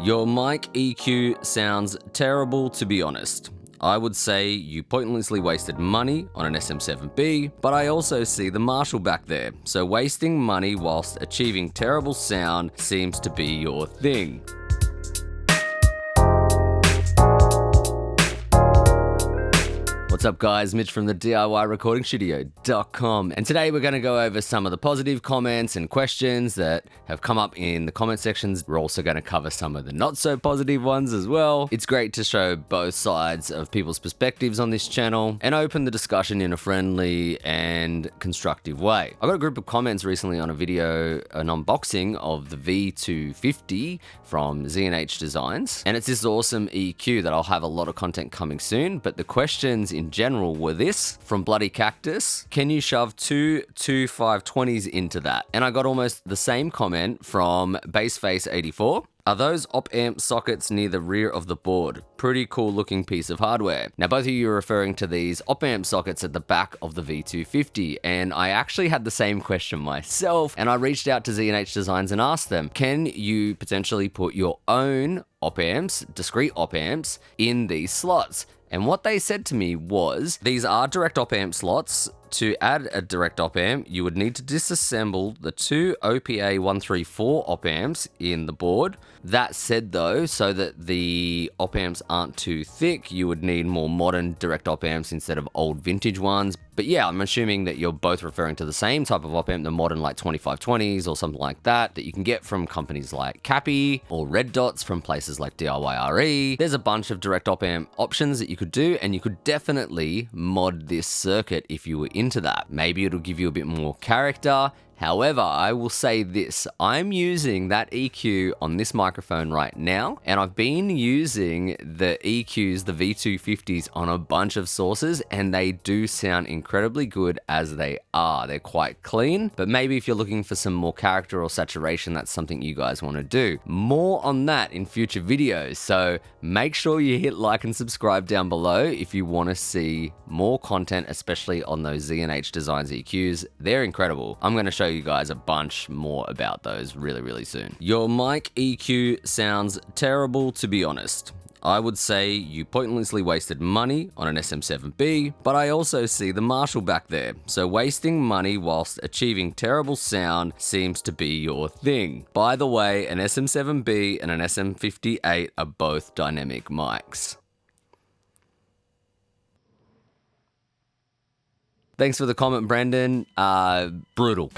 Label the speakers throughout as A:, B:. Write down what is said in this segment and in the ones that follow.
A: Your mic EQ sounds terrible, to be honest. I would say you pointlessly wasted money on an SM7B, but I also see the Marshall back there, so wasting money whilst achieving terrible sound seems to be your thing. What's up guys, Mitch from the DIYRecordingStudio.com, and today we're going to go over some of the positive comments and questions that have come up in the comment sections. We're also going to cover some of the not so positive ones as well. It's great to show both sides of people's perspectives on this channel and open the discussion in a friendly and constructive way. I got a group of comments recently on a video, an unboxing of the V250 from Z&H Designs, and it's this awesome EQ that I'll have a lot of content coming soon, but the questions in general were this from Bloody Cactus: can you shove two 520s into that? And I got almost the same comment from Baseface84. Are those op-amp sockets near the rear of the board? Pretty cool looking piece of hardware. Now both of you are referring to these op-amp sockets at the back of the V250, and I actually had the same question myself, and I reached out to Z&H Designs and asked them, can you potentially put your own op-amps, discrete op-amps, in these slots? And what they said to me was, these are direct op-amp slots. To add a direct op-amp, you would need to disassemble the two OPA 134 op-amps in the board. That said though, so that the op-amps aren't too thick, you would need more modern direct op-amps instead of old vintage ones. But yeah, I'm assuming that you're both referring to the same type of op-amp, the modern like 2520s or something like that, that you can get from companies like Cappy or Red Dots from places like DIYRE. There's a bunch of direct op-amp options that you could do, and you could definitely mod this circuit if you were into that. Maybe it'll give you a bit more character. However, I will say this, I'm using that EQ on this microphone right now, and I've been using the EQs, the V250s, on a bunch of sources, and they do sound incredibly good as they are. They're quite clean, but maybe if you're looking for some more character or saturation, that's something you guys want to do. More on that in future videos, so make sure you hit like and subscribe down below if you want to see more content, especially on those Z&H Designs EQs. They're incredible. I'm going to show you guys a bunch more about those really soon. Your mic EQ sounds terrible, to be honest. I would say you pointlessly wasted money on an SM7B, but I also see the Marshall back there, so wasting money whilst achieving terrible sound seems to be your thing. By the way, an SM7B and an SM58 are both dynamic mics. Thanks for the comment, Brandon. Brutal.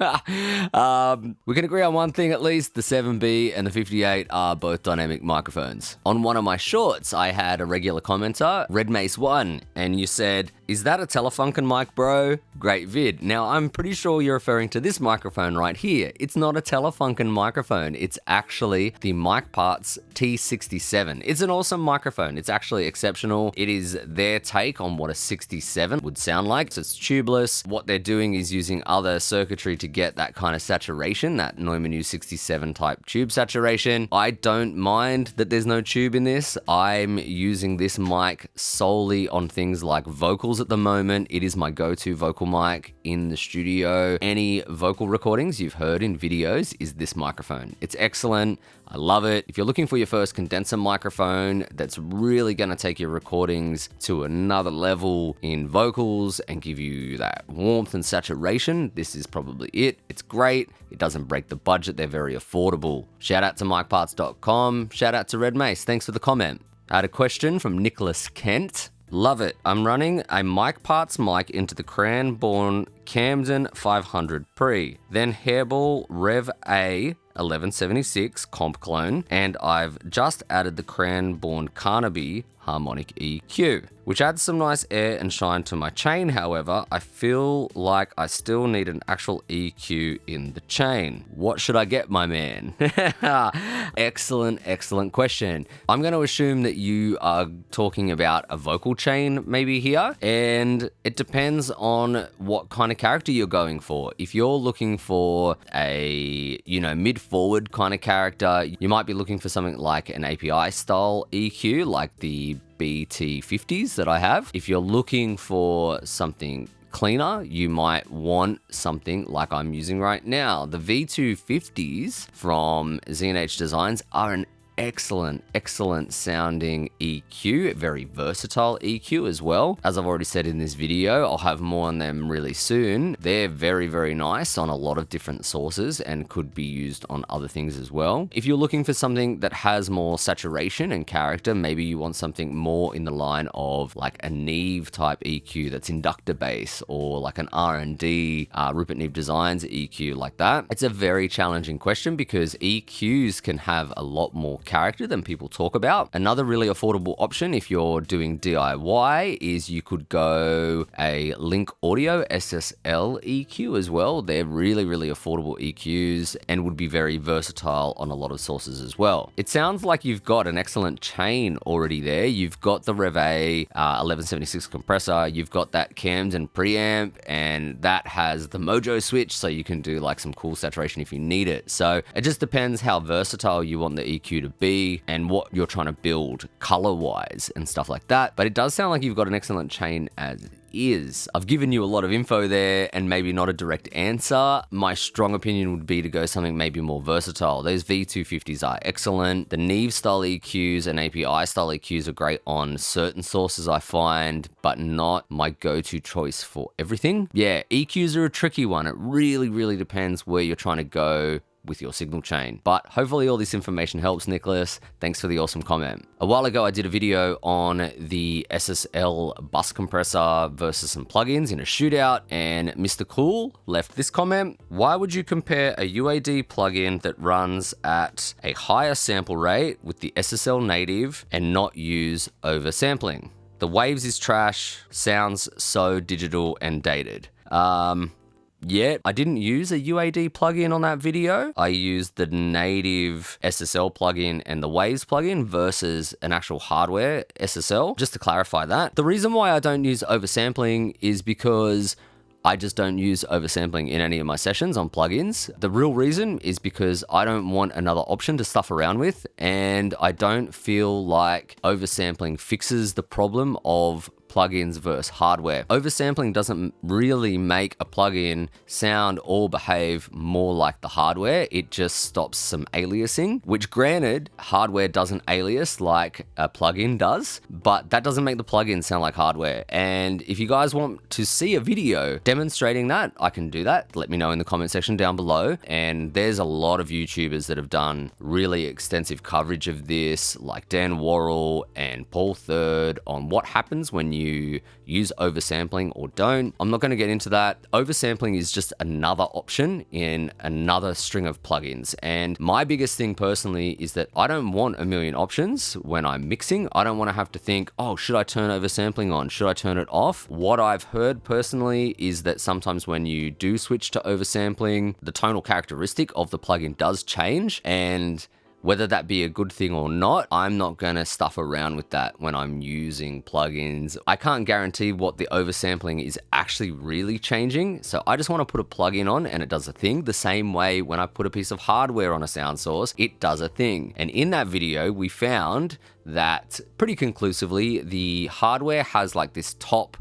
A: We can agree on one thing at least, the 7B and the 58 are both dynamic microphones. On one of my shorts, I had a regular commenter, RedMace1, and you said, is that a Telefunken mic, bro? Great vid. Now, I'm pretty sure you're referring to this microphone right here. It's not a Telefunken microphone. It's actually the Mic Parts T67. It's an awesome microphone. It's actually exceptional. It is their take on what a 67 would sound like. It's tubeless. What they're doing is using other circuitry to get that kind of saturation, that Neumann U67 type tube saturation. I don't mind that there's no tube in this. I'm using this mic solely on things like vocals at the moment. It is my go-to vocal mic in the studio. Any vocal recordings you've heard in videos is this microphone. It's excellent. I love it. If you're looking for your first condenser microphone that's really going to take your recordings to another level in vocals and give you that warmth and saturation, this is probably it. It's great. It doesn't break the budget. They're very affordable. Shout out to micparts.com. Shout out to Red Mace. Thanks for the comment. I had a question from Nicholas Kent. Love it. I'm running a Mic Parts mic into the Cranbourne Camden 500 Pre, then Hairball Rev A 1176 comp clone, and I've just added the Cranbourne Carnaby harmonic EQ, which adds some nice air and shine to my chain. However, I feel like I still need an actual EQ in the chain. What should I get, my man? Excellent question. I'm going to assume that you are talking about a vocal chain maybe here, and it depends on what kind of character you're going for. If you're looking for a, mid-forward kind of character, you might be looking for something like an API style EQ, like the BT50s that I have. If you're looking for something cleaner, you might want something like I'm using right now. The V250s from Z&H Designs are an excellent sounding EQ, very versatile EQ as well. As I've already said in this video, I'll have more on them really soon. They're very nice on a lot of different sources and could be used on other things as well. If you're looking for something that has more saturation and character, maybe you want something more in the line of like a Neve type EQ that's inductor bass, or like an R&D Rupert Neve Designs EQ like that. It's a very challenging question because EQs can have a lot more character than people talk about. Another really affordable option if you're doing DIY is you could go a Link Audio SSL EQ as well. They're really affordable EQs and would be very versatile on a lot of sources as well. It sounds like you've got an excellent chain already there. You've got the Rev A 1176 compressor, you've got that Camden preamp, and that has the Mojo switch, so you can do like some cool saturation if you need it. So it just depends how versatile you want the EQ to be and what you're trying to build color wise and stuff like that. But it does sound like you've got an excellent chain as is. I've given you a lot of info there and maybe not a direct answer. My strong opinion would be to go something maybe more versatile. Those V250s are excellent. The Neve style EQs and API style EQs are great on certain sources I find, but not my go-to choice for everything. Yeah, EQs are a tricky one. It really depends where you're trying to go with your signal chain. But hopefully all this information helps, Nicholas. Thanks for the awesome comment. A while ago, I did a video on the SSL bus compressor versus some plugins in a shootout, and Mr. Cool left this comment. Why would you compare a UAD plugin that runs at a higher sample rate with the SSL native and not use oversampling? The Waves is trash, sounds so digital and dated. Yeah, I didn't use a UAD plugin on that video. I used the native SSL plugin and the Waves plugin versus an actual hardware SSL, just to clarify that. The reason why I don't use oversampling is because I just don't use oversampling in any of my sessions on plugins. The real reason is because I don't want another option to stuff around with, and I don't feel like oversampling fixes the problem of plugins versus hardware. Oversampling doesn't really make a plugin sound or behave more like the hardware. It just stops some aliasing, which granted, hardware doesn't alias like a plugin does, but that doesn't make the plugin sound like hardware. And if you guys want to see a video demonstrating that, I can do that. Let me know in the comment section down below. And there's a lot of YouTubers that have done really extensive coverage of this, like Dan Worrell and Paul Third, on what happens when you use oversampling or don't. I'm not going to get into that. Oversampling is just another option in another string of plugins. And my biggest thing personally is that I don't want a million options when I'm mixing. I don't want to have to think, oh, should I turn oversampling on? Should I turn it off? What I've heard personally is that sometimes when you do switch to oversampling, the tonal characteristic of the plugin does change, and whether that be a good thing or not, I'm not going to stuff around with that when I'm using plugins. I can't guarantee what the oversampling is actually really changing, so I just want to put a plugin on and it does a thing, the same way when I put a piece of hardware on a sound source, it does a thing. And in that video, we found that pretty conclusively, the hardware has like this top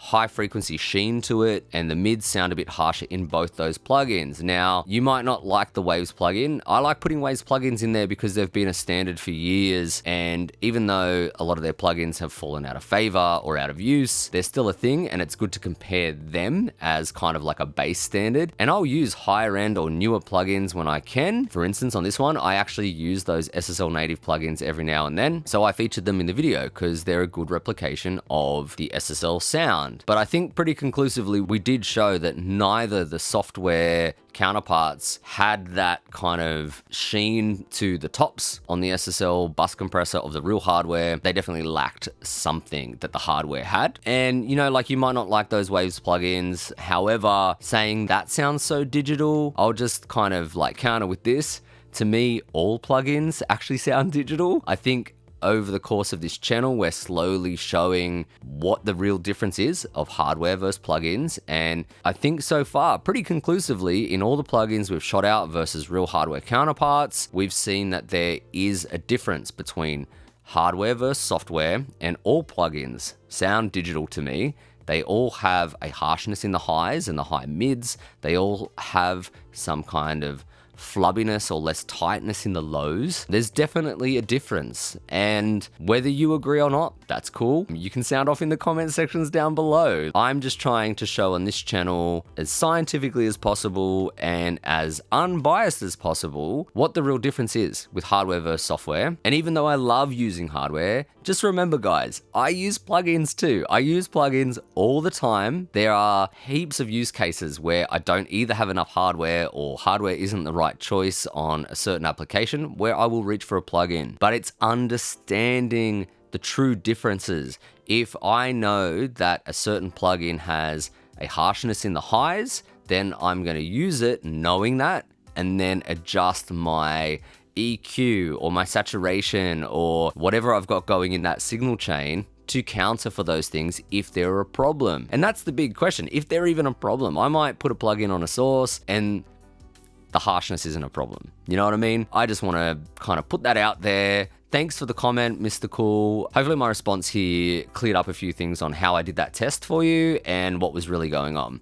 A: high frequency sheen to it, and the mids sound a bit harsher in both those plugins. Now, you might not like the Waves plugin. I like putting Waves plugins in there because they've been a standard for years, and even though a lot of their plugins have fallen out of favor or out of use, they're still a thing, and it's good to compare them as kind of like a base standard. And I'll use higher end or newer plugins when I can. For instance, on this one, I actually use those SSL native plugins every now and then, so I featured them in the video because they're a good replication of the SSL sound. But I think pretty conclusively we did show that neither the software counterparts had that kind of sheen to the tops on the SSL bus compressor of the real hardware. They definitely lacked something that the hardware had. And you know, like, you might not like those Waves plugins. However, saying that sounds so digital, I'll just kind of like counter with this. To me, all plugins actually sound digital. I think over the course of this channel, we're slowly showing what the real difference is of hardware versus plugins. And I think so far, pretty conclusively, in all the plugins we've shot out versus real hardware counterparts, we've seen that there is a difference between hardware versus software, and all plugins sound digital to me. They all have a harshness in the highs and the high mids. They all have some kind of flubbiness or less tightness in the lows, there's definitely a difference. And whether you agree or not, that's cool. You can sound off in the comment sections down below. I'm just trying to show on this channel as scientifically as possible and as unbiased as possible what the real difference is with hardware versus software. And even though I love using hardware, just remember guys, I use plugins too. I use plugins all the time. There are heaps of use cases where I don't either have enough hardware or hardware isn't the right choice on a certain application where I will reach for a plugin. But it's understanding the true differences. If I know that a certain plugin has a harshness in the highs, then I'm going to use it knowing that and then adjust my EQ or my saturation or whatever I've got going in that signal chain to counter for those things if they're a problem. And that's the big question. If they're even a problem, I might put a plugin on a source and the harshness isn't a problem. You know what I mean? I just want to kind of put that out there. Thanks for the comment, Mr. Cool. Hopefully my response here cleared up a few things on how I did that test for you and what was really going on.